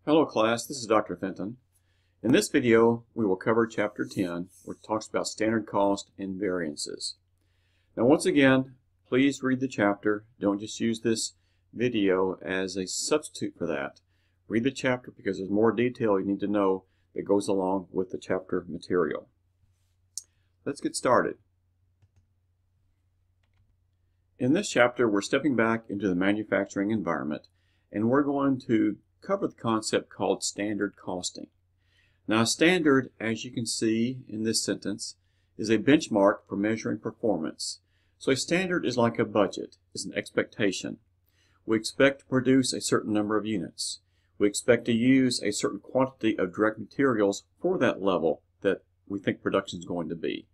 Hello class, this is Dr. Fenton. In this video we will cover Chapter 10, which talks about standard cost and variances. Now once again, please read the chapter. Don't just use this video as a substitute for that. Read the chapter because there's more detail you need to know that goes along with the chapter material. Let's get started. In this chapter we're stepping back into the manufacturing environment and we're going to cover the concept called standard costing. Now, standard, as you can see in this sentence, is a benchmark for measuring performance. So a standard is like a budget, is an expectation. We expect to produce a certain number of units. We expect to use a certain quantity of direct materials for that level that we think production is going to be.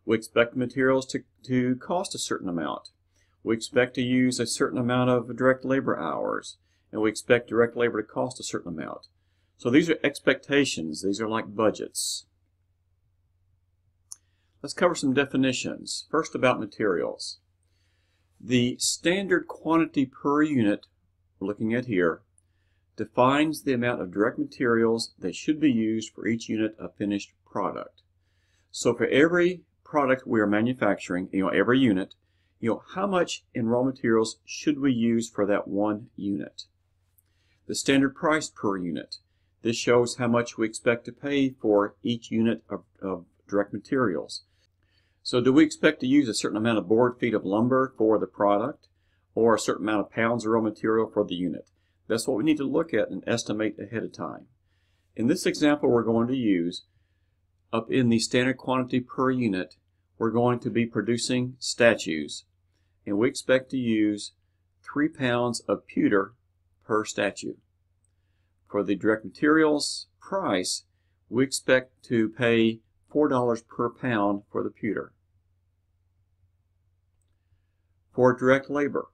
We expect materials to cost a certain amount. We expect to use a certain amount of direct labor hours. And we expect direct labor to cost a certain amount. So these are expectations. These are like budgets. Let's cover some definitions. First, about materials. The standard quantity per unit, we're looking at here, defines the amount of direct materials that should be used for each unit of finished product. So for every product we are manufacturing, every unit, how much in raw materials should we use for that one unit? The standard price per unit. This shows how much we expect to pay for each unit of direct materials. So do we expect to use a certain amount of board feet of lumber for the product or a certain amount of pounds of raw material for the unit? That's what we need to look at and estimate ahead of time. In this example we're going to use, up in the standard quantity per unit, we're going to be producing statues, and we expect to use 3 pounds of pewter per statue. For the direct materials price, we expect to pay $4 per pound for the pewter. For direct labor,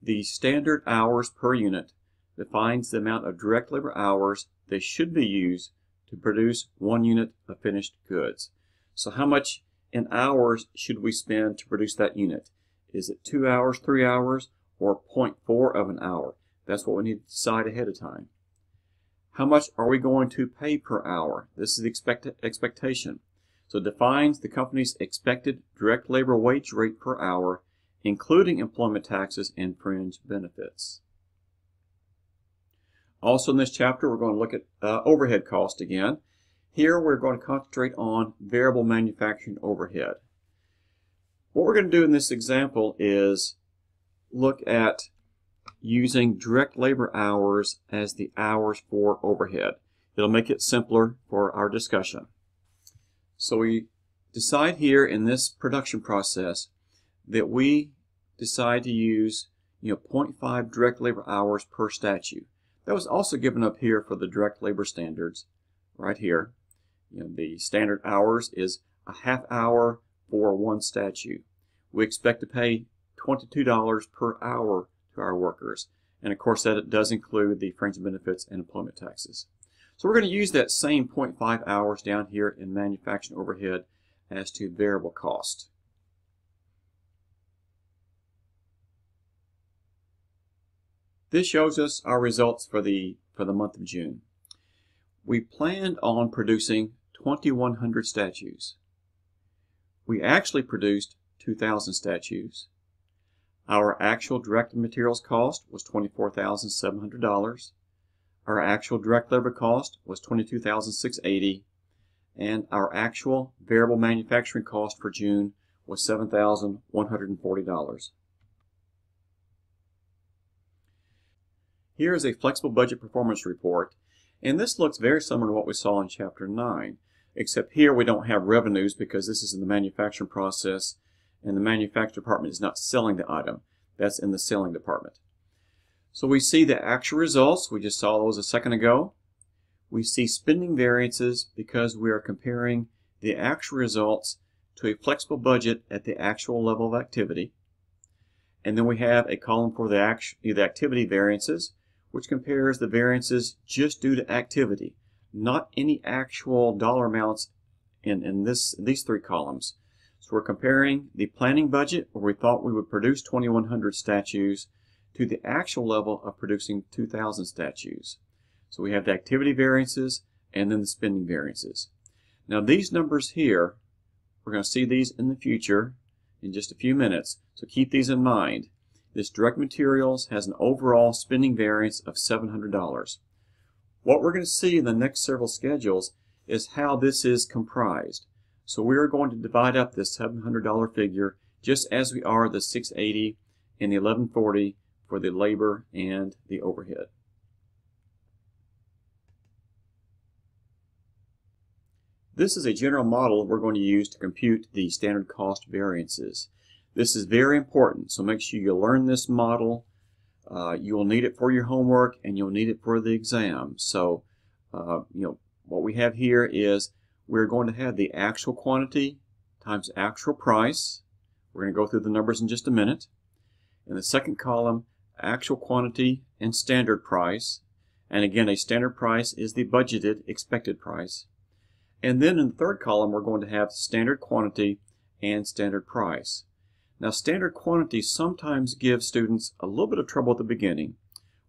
the standard hours per unit defines the amount of direct labor hours that should be used to produce 1 unit of finished goods. So how much in hours should we spend to produce that unit? Is it 2 hours, 3 hours, or 0.4 of an hour? That's what we need to decide ahead of time. How much are we going to pay per hour? This is the expectation. So it defines the company's expected direct labor wage rate per hour, including employment taxes and fringe benefits. Also in this chapter, we're going to look at overhead cost again. Here we're going to concentrate on variable manufacturing overhead. What we're going to do in this example is look at using direct labor hours as the hours for overhead. It'll make it simpler for our discussion. So we decide here in this production process that we decide to use 0.5 direct labor hours per statue. That was also given up here for the direct labor standards right here. The standard hours is a half hour for 1 statue. We expect to pay $22 per hour to our workers, and of course that does include the fringe benefits and employment taxes. So we're going to use that same 0.5 hours down here in manufacturing overhead as to variable cost. This shows us our results for the month of June. We planned on producing 2,100 statues. We actually produced 2,000 statues. Our actual direct materials cost was $24,700. Our actual direct labor cost was $22,680. And our actual variable manufacturing cost for June was $7,140. Here is a flexible budget performance report, and this looks very similar to what we saw in Chapter 9, except here we don't have revenues because this is in the manufacturing process and the manufacturing department is not selling the item. That's in the selling department. So we see the actual results. We just saw those a second ago. We see spending variances because we are comparing the actual results to a flexible budget at the actual level of activity. And then we have a column for the activity variances, which compares the variances just due to activity, not any actual dollar amounts in these 3 columns. So we're comparing the planning budget, where we thought we would produce 2,100 statues, to the actual level of producing 2,000 statues. So we have the activity variances and then the spending variances. Now these numbers here, we're going to see these in the future in just a few minutes, so keep these in mind. This direct materials has an overall spending variance of $700. What we're going to see in the next several schedules is how this is comprised. So we are going to divide up this $700 figure just as we are the $680 and the $1140 for the labor and the overhead. This is a general model we're going to use to compute the standard cost variances. This is very important, so make sure you learn this model. You will need it for your homework and you'll need it for the exam. So, what we have here is we're going to have the actual quantity times actual price. We're going to go through the numbers in just a minute. In the second column, actual quantity and standard price. And again, a standard price is the budgeted expected price. And then in the third column, we're going to have standard quantity and standard price. Now, standard quantity sometimes gives students a little bit of trouble at the beginning.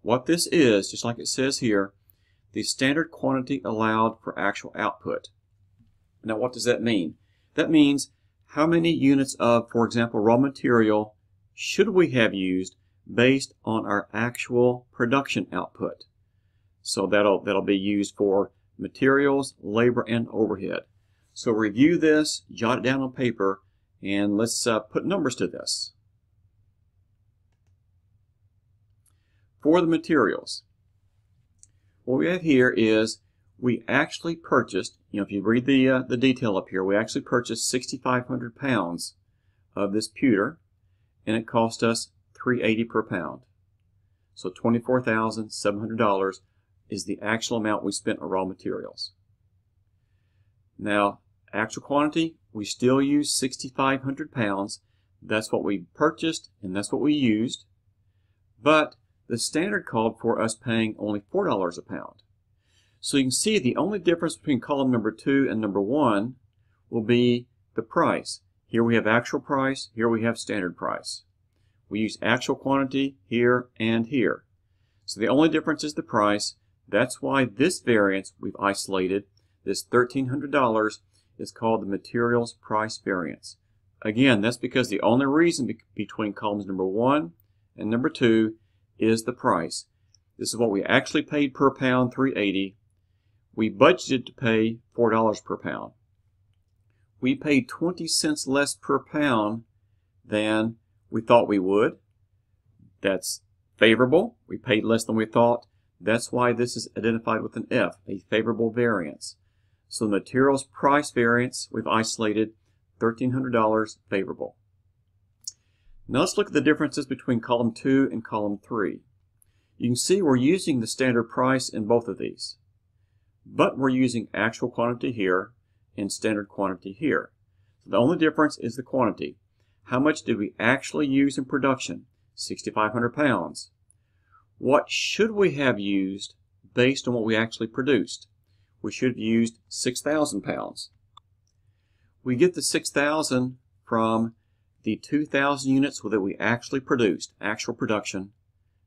What this is, just like it says here, the standard quantity allowed for actual output. Now, what does that mean? That means how many units of, for example, raw material should we have used based on our actual production output. So that'll be used for materials, labor, and overhead. So review this, jot it down on paper, and let's put numbers to this. For the materials, what we have here is we actually purchased, if you read the detail up here, we actually purchased 6,500 pounds of this pewter, and it cost us $3.80 per pound. So $24,700 is the actual amount we spent on raw materials. Now, actual quantity, we still use 6,500 pounds. That's what we purchased and that's what we used. But the standard called for us paying only $4 a pound. So you can see the only difference between column number 2 and number 1 will be the price. Here we have actual price, here we have standard price. We use actual quantity here and here. So the only difference is the price. That's why this variance we've isolated, this $1,300, is called the materials price variance. Again, that's because the only reason between columns number 1 and number 2 is the price. This is what we actually paid per pound, $3.80. We budgeted to pay $4 per pound. We paid 20 cents less per pound than we thought we would. That's favorable. We paid less than we thought. That's why this is identified with an F, a favorable variance. So the materials price variance, we've isolated $1,300 favorable. Now let's look at the differences between column 2 and column 3. You can see we're using the standard price in both of these, but we're using actual quantity here and standard quantity here. So the only difference is the quantity. How much did we actually use in production? 6,500 pounds. What should we have used based on what we actually produced? We should have used 6,000 pounds. We get the 6,000 from the 2,000 units that we actually produced, actual production,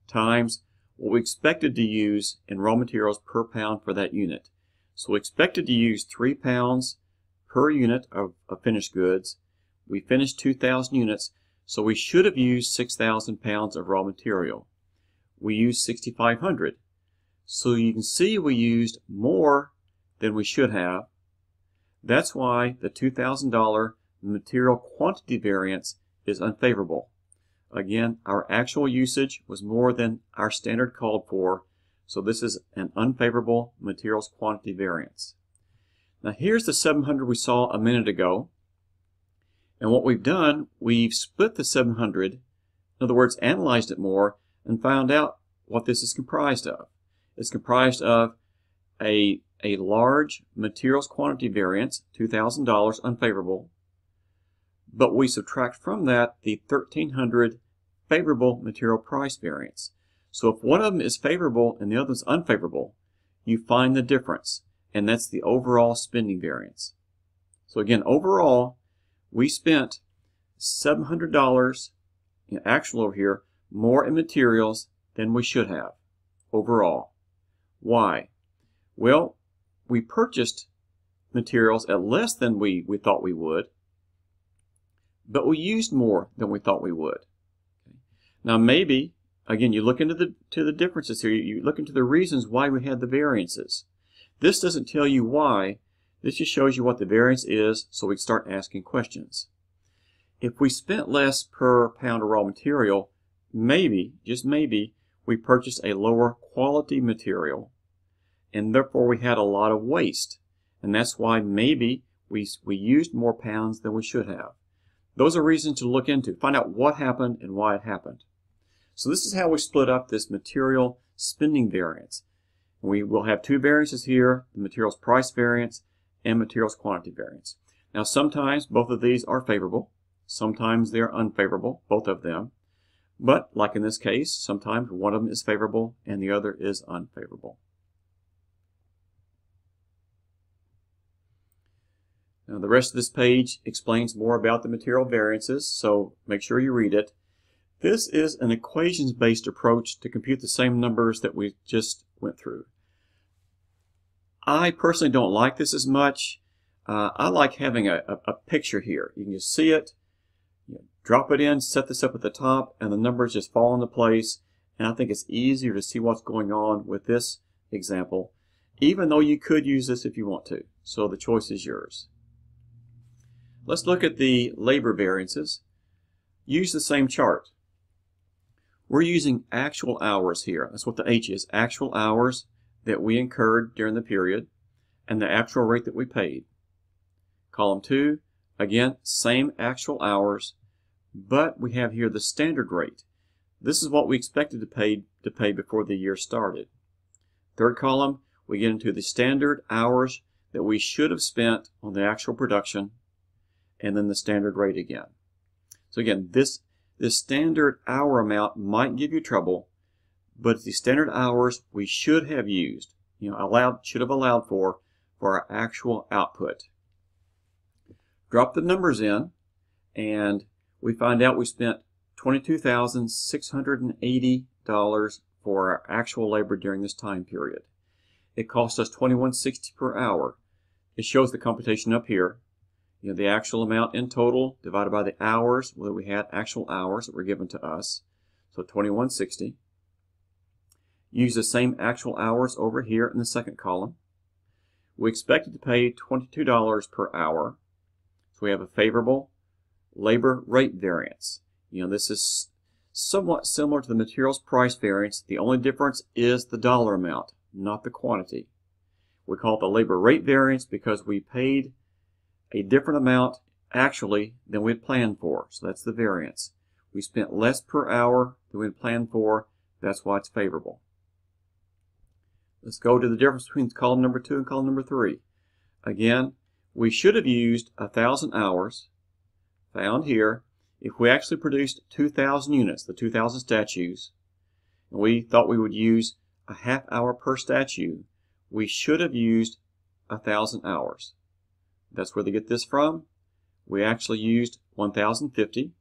times what we expected to use in raw materials per pound for that unit. So we expected to use 3 pounds per unit of finished goods. We finished 2,000 units, so we should have used 6,000 pounds of raw material. We used 6,500. So you can see we used more than we should have. That's why the $2,000 material quantity variance is unfavorable. Again, our actual usage was more than our standard called for, so this is an unfavorable materials quantity variance. Now here's the 700 we saw a minute ago. And what we've done, we've split the 700, in other words, analyzed it more, and found out what this is comprised of. It's comprised of a large materials quantity variance, $2,000 unfavorable, but we subtract from that the $1,300 favorable material price variance. So if one of them is favorable and the other is unfavorable, you find the difference, and that's the overall spending variance. So again, overall, we spent $700 in actual over here more in materials than we should have overall. Why? Well, we purchased materials at less than we thought we would, but we used more than we thought we would. Now maybe, again, you look into the differences here. You look into the reasons why we had the variances. This doesn't tell you why. This just shows you what the variance is, so we can start asking questions. If we spent less per pound of raw material, maybe, just maybe, we purchased a lower quality material, and therefore we had a lot of waste. And that's why maybe we used more pounds than we should have. Those are reasons to look into. Find out what happened and why it happened. So this is how we split up this material spending variance. We will have two variances here, the materials price variance and materials quantity variance. Now sometimes both of these are favorable. Sometimes they're unfavorable, both of them. But like in this case, sometimes one of them is favorable and the other is unfavorable. Now the rest of this page explains more about the material variances, so make sure you read it. This is an equations-based approach to compute the same numbers that we just went through. I personally don't like this as much. I like having a picture here. You can just see it, drop it in, set this up at the top, and the numbers just fall into place. And I think it's easier to see what's going on with this example, even though you could use this if you want to. So the choice is yours. Let's look at the labor variances. Use the same chart. We're using actual hours here. That's what the H is, actual hours that we incurred during the period and the actual rate that we paid. Column 2, again, same actual hours, but we have here the standard rate. This is what we expected to pay before the year started. Third column, we get into the standard hours that we should have spent on the actual production, and then the standard rate again. So again, this standard hour amount might give you trouble, but it's the standard hours we should have used, should have allowed for our actual output. Drop the numbers in, and we find out we spent $22,680 for our actual labor during this time period. It cost us $21.60 per hour. It shows the computation up here. The actual amount in total divided by the hours, whether we had actual hours that were given to us. So $21.60. Use the same actual hours over here in the second column. We expected to pay $22 per hour. So we have a favorable labor rate variance. This is somewhat similar to the materials price variance. The only difference is the dollar amount, not the quantity. We call it the labor rate variance because we paid a different amount actually than we had planned for. So that's the variance. We spent less per hour than we had planned for. That's why it's favorable. Let's go to the difference between column number 2 and column number 3. Again, we should have used 1,000 hours, found here, if we actually produced 2,000 units, the 2,000 statues, and we thought we would use a half hour per statue, we should have used 1,000 hours. That's where they get this from. We actually used 1,050.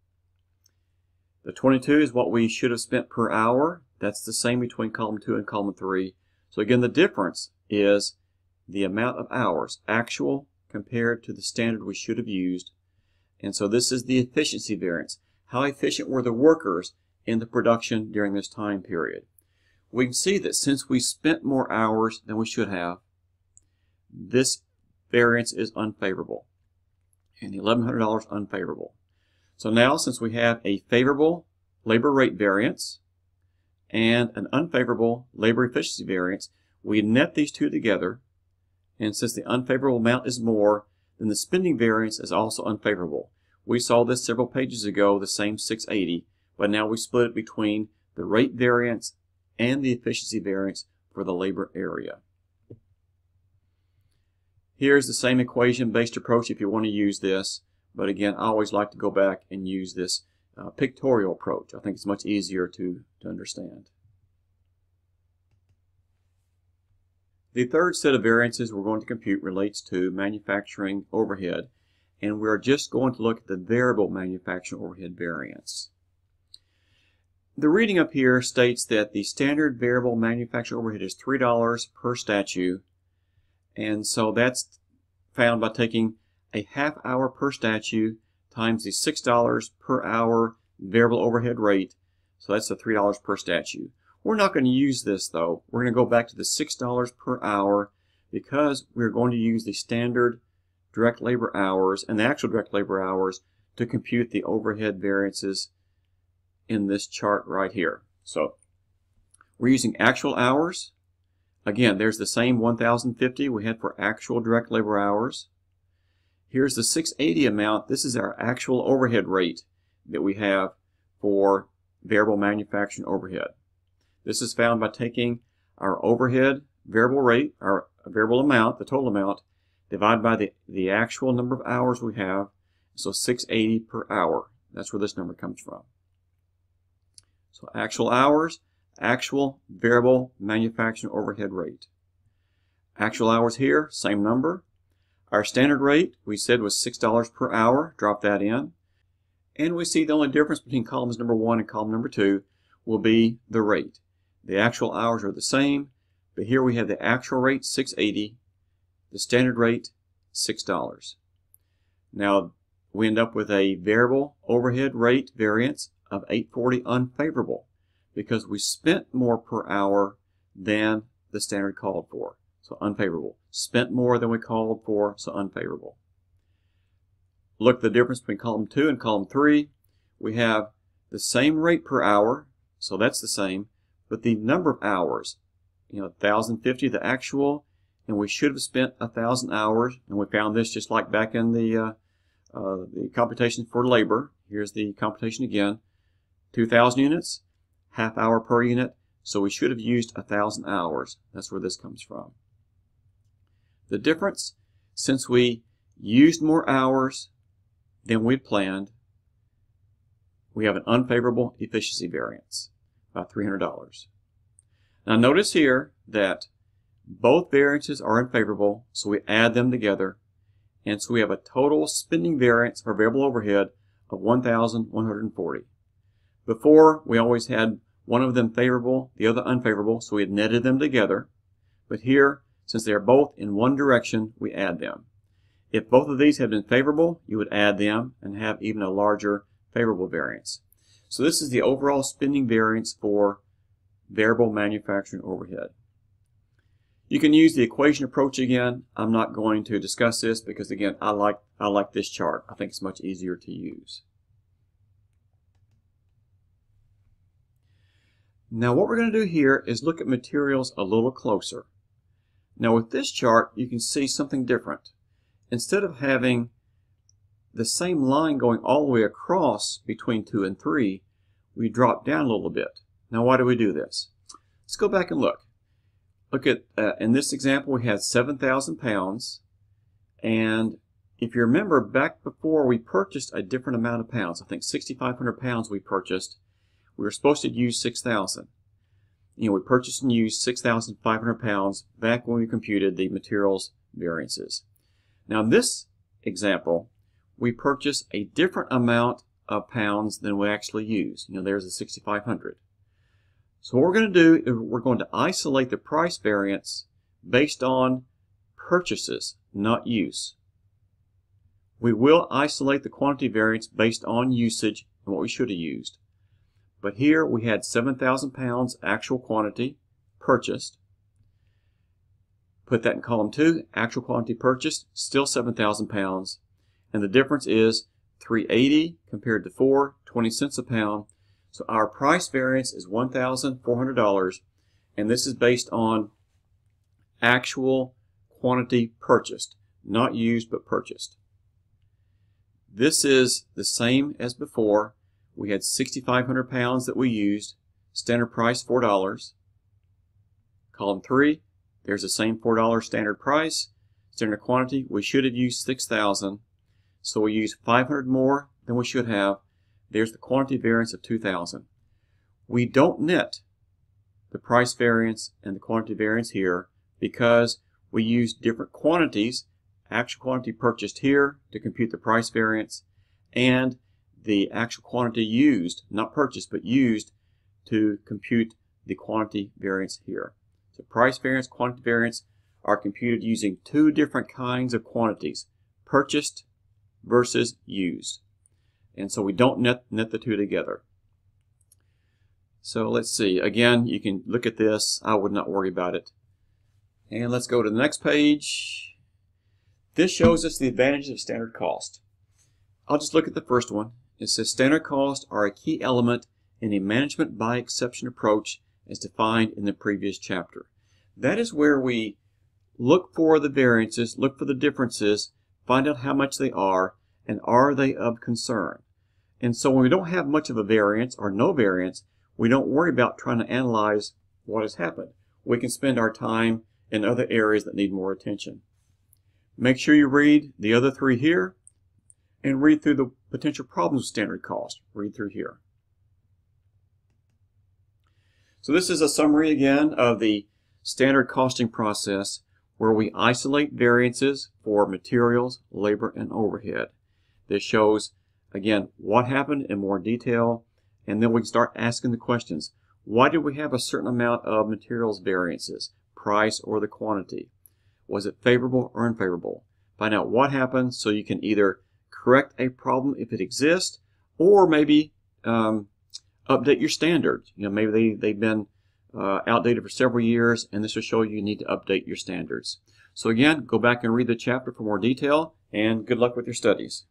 The 22 is what we should have spent per hour. That's the same between column 2 and column 3. So again, the difference is the amount of hours, actual compared to the standard we should have used. And so this is the efficiency variance. How efficient were the workers in the production during this time period? We can see that since we spent more hours than we should have, this variance is unfavorable, and the $1,100 unfavorable. So now, since we have a favorable labor rate variance and an unfavorable labor efficiency variance, we net these two together, and since the unfavorable amount is more, then the spending variance is also unfavorable. We saw this several pages ago, the same 680, but now we split it between the rate variance and the efficiency variance for the labor area. Here's the same equation-based approach if you want to use this, but again, I always like to go back and use this pictorial approach. I think it's much easier to understand. The third set of variances we're going to compute relates to manufacturing overhead, and we're just going to look at the variable manufacturing overhead variance. The reading up here states that the standard variable manufacturing overhead is $3 per statue, and so that's found by taking a half hour per statue times the $6 per hour variable overhead rate. So that's the $3 per statue. We're not going to use this though. We're going to go back to the $6 per hour because we're going to use the standard direct labor hours and the actual direct labor hours to compute the overhead variances in this chart right here. So we're using actual hours. Again, there's the same 1,050 we had for actual direct labor hours. Here's the 680 amount. This is our actual overhead rate that we have for variable manufacturing overhead. This is found by taking our overhead variable rate, our variable amount, the total amount, divided by the actual number of hours we have. So 680 per hour. That's where this number comes from. So actual hours, actual variable manufacturing overhead rate. Actual hours here, same number. Our standard rate, we said, was $6 per hour. Drop that in. And we see the only difference between columns number 1 and column number 2 will be the rate. The actual hours are the same, but here we have the actual rate, $6.80, the standard rate, $6. Now, we end up with a variable overhead rate variance of $8.40 unfavorable because we spent more per hour than the standard called for. So unfavorable. Spent more than we called for, so unfavorable. Look at the difference between column 2 and column 3. We have the same rate per hour, so that's the same, but the number of hours, 1,050 the actual, and we should have spent 1,000 hours, and we found this just like back in the computation for labor. Here's the computation again. 2,000 units, half hour per unit, so we should have used 1,000 hours. That's where this comes from. The difference, since we used more hours than we planned, we have an unfavorable efficiency variance, about $300. Now notice here that both variances are unfavorable, so we add them together, and so we have a total spending variance for variable overhead of $1,140. Before, we always had one of them favorable, the other unfavorable, so we had netted them together. But here, since they are both in one direction, we add them. If both of these had been favorable, you would add them and have even a larger favorable variance. So this is the overall spending variance for variable manufacturing overhead. You can use the equation approach again. I'm not going to discuss this because, again, I like this chart. I think it's much easier to use. Now what we're going to do here is look at materials a little closer. Now with this chart, you can see something different. Instead of having the same line going all the way across between 2 and 3, we drop down a little bit. Now why do we do this? Let's go back and look. Look at, in this example, we had 7,000 pounds. And if you remember, back before we purchased a different amount of pounds, I think 6,500 pounds we purchased, we were supposed to use 6,000. We purchased and used 6,500 pounds back when we computed the materials variances. Now in this example, we purchased a different amount of pounds than we actually use. There's the 6,500. So what we're going to do is we're going to isolate the price variance based on purchases, not use. We will isolate the quantity variance based on usage and what we should have used. But here we had 7,000 pounds actual quantity purchased. Put that in column 2, actual quantity purchased, still 7,000 pounds. And the difference is $3.80 compared to $4, 20 cents a pound. So our price variance is $1,400, and this is based on actual quantity purchased, not used but purchased. This is the same as before. We had 6,500 pounds that we used, standard price $4. Column 3, there's the same $4 standard price, standard quantity. We should have used 6,000, so we used 500 more than we should have. There's the quantity variance of 2,000. We don't net the price variance and the quantity variance here because we use different quantities, actual quantity purchased here to compute the price variance, and the actual quantity used, not purchased, but used to compute the quantity variance here. So price variance, quantity variance are computed using two different kinds of quantities, purchased versus used. And so we don't net the two together. So let's see. Again, you can look at this. I would not worry about it. And let's go to the next page. This shows us the advantages of standard cost. I'll just look at the first one. It says standard costs are a key element in a management by exception approach as defined in the previous chapter. That is where we look for the variances, look for the differences, find out how much they are, and are they of concern. And so when we don't have much of a variance or no variance, we don't worry about trying to analyze what has happened. We can spend our time in other areas that need more attention. Make sure you read the other three here and read through the potential problems with standard cost. Read through here. So this is a summary again of the standard costing process where we isolate variances for materials, labor, and overhead. This shows, again, what happened in more detail, and then we can start asking the questions. Why did we have a certain amount of materials variances, price or the quantity? Was it favorable or unfavorable? Find out what happened so you can either correct a problem if it exists, or maybe update your standards. You know, maybe they've been outdated for several years, and this will show you need to update your standards. So again, go back and read the chapter for more detail, and good luck with your studies.